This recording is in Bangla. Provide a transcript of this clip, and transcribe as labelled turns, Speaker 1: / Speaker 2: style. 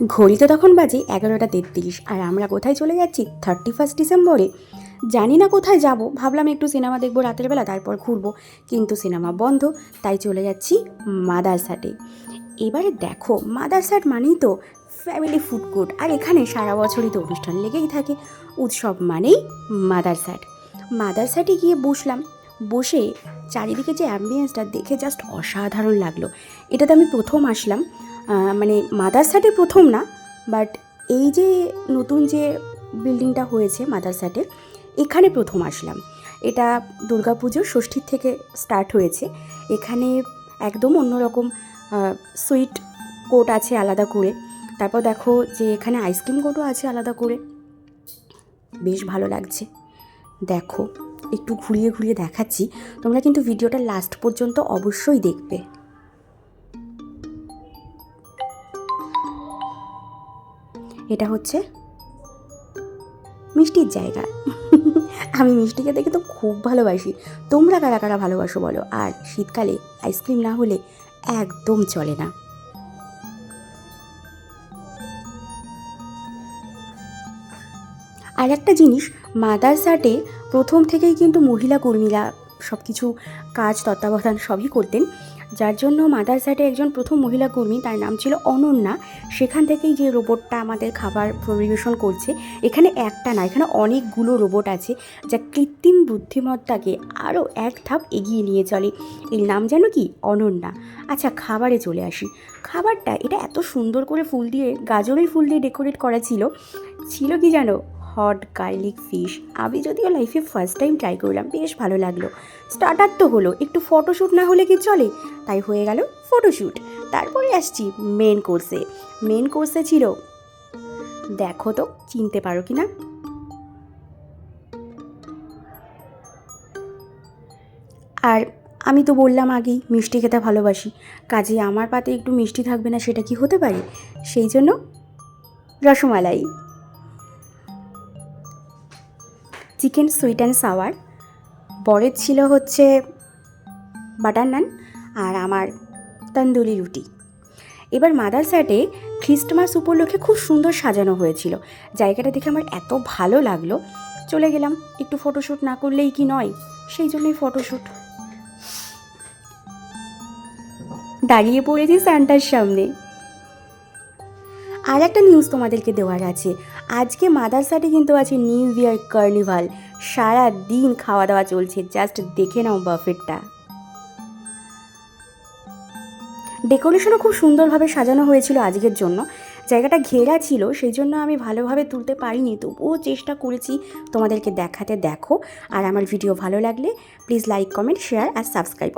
Speaker 1: ঘড়িতে তখন বাজে 11:33 আর আমরা কোথায় চলে যাচ্ছি 31 ডিসেম্বরে। জানি না কোথায় যাব, ভাবলাম একটু সিনেমা দেখবো রাতের বেলা, তারপর ঘুরবো, কিন্তু সিনেমা বন্ধ, তাই চলে যাচ্ছি মাদারসাটে। এবারে দেখো, মাদারসাট মানেই তো ফ্যামিলি ফুড কোর্ট, আর এখানে সারা বছরই তো অনুষ্ঠান লেগেই থাকে। উৎসব মানেই মাদারসাট। মাদারসাটে গিয়ে বসলাম, বসে চারিদিকে যে অ্যাম্বিয়েন্সটা দেখে জাস্ট অসাধারণ লাগলো। এটাতে আমি প্রথম আসলাম, মানে মাদারসাটে প্রথম না, বাট এই যে নতুন যে বিল্ডিংটা হয়েছে মাদারসাটে, এখানে প্রথম আসলাম। এটা দুর্গাপুজোর ষষ্ঠীর থেকে স্টার্ট হয়েছে। এখানে একদম অন্যরকম সুইট কোর্ট আছে আলাদা করে। তারপর দেখো যে এখানে আইসক্রিম কোর্টও আছে আলাদা করে, বেশ ভালো লাগছে। দেখো, একটু ঘুরিয়ে ঘুরিয়ে দেখাচ্ছি, তোমরা কিন্তু ভিডিওটা লাস্ট পর্যন্ত অবশ্যই দেখবে। এটা হচ্ছে মিষ্টির জায়গা। আমি মিষ্টি খেতে কিন্তু খুব ভালোবাসি। তোমরা কারা কারা ভালোবাসো বলো? আর শীতকালে আইসক্রিম না হলে একদম চলে না। আর একটা জিনিস, মাদারসাটে প্রথম থেকেই কিন্তু মহিলা কর্মীরা সব কিছু কাজ তত্ত্বাবধান সবই করতেন, যার জন্য মাদারসাটে একজন প্রথম মহিলা কর্মী, তার নাম ছিল অনন্যা। সেখান থেকেই যে রোবটটা আমাদের খাবার পরিবেশন করছে, এখানে একটা না, এখানে অনেকগুলো রোবট আছে যা কৃত্রিম বুদ্ধিমত্তাকে আরও এক ধাপ এগিয়ে নিয়ে চলে। এর নাম যেন কি? অনন্যা। আচ্ছা, খাবারে চলে আসি। খাবারটা এটা এত সুন্দর করে ফুল দিয়ে, গাজরের ফুল দিয়ে ডেকোরেট করা ছিল কি জানো? Hot garlic fish. আমি যদিও লাইফে ফার্স্ট টাইম ট্রাই করলাম, বেশ ভালো লাগলো। স্টার্টার তো হলো, একটু ফটোশ্যুট না হলে কি চলে, তাই হয়ে গেল ফটোশ্যুট। তারপরে আসছি মেন কোর্সে। মেন কোর্সে ছিল, দেখো তো চিনতে পারো কি না, আর আমি তো বললাম আগেই মিষ্টি খেতে ভালোবাসি, কাজে আমার পাতে একটু মিষ্টি থাকবে না সেটা কি হতে পারে? সেই জন্য rasmalai, chicken sweet and sour, বরের ছিল হচ্ছে বাটার নান, আর আমার তন্দুরি রুটি। এবার মাদারসাটে খ্রিস্টমাস উপলক্ষে খুব সুন্দর সাজানো হয়েছিল। জায়গাটা দেখে আমার এত ভালো লাগলো, চলে গেলাম। একটু ফটোশ্যুট না করলেই কি নয়, সেই জন্যই ফটোশ্যুট। দাঁড়িয়ে পড়েছি সান্টার সামনে। আর একটা নিউজ তোমাদেরকে দেওয়ার আছে, আজকে মাদারসাটে কিন্তু আছে নিউ ইয়ার কার্নিভাল। সারা দিন খাওয়া দাওয়া চলছে, জাস্ট দেখে নাও বাফেটটা। ডেকোরেশনও খুব সুন্দরভাবে সাজানো হয়েছিল আজকের জন্য। জায়গাটা ঘেরা ছিল, সেই জন্য আমি ভালোভাবে তুলতে পারিনি, তবুও চেষ্টা করেছি তোমাদেরকে দেখাতে। দেখো, আর আমার ভিডিও ভালো লাগলে প্লিজ লাইক, কমেন্ট, শেয়ার আর সাবস্ক্রাইব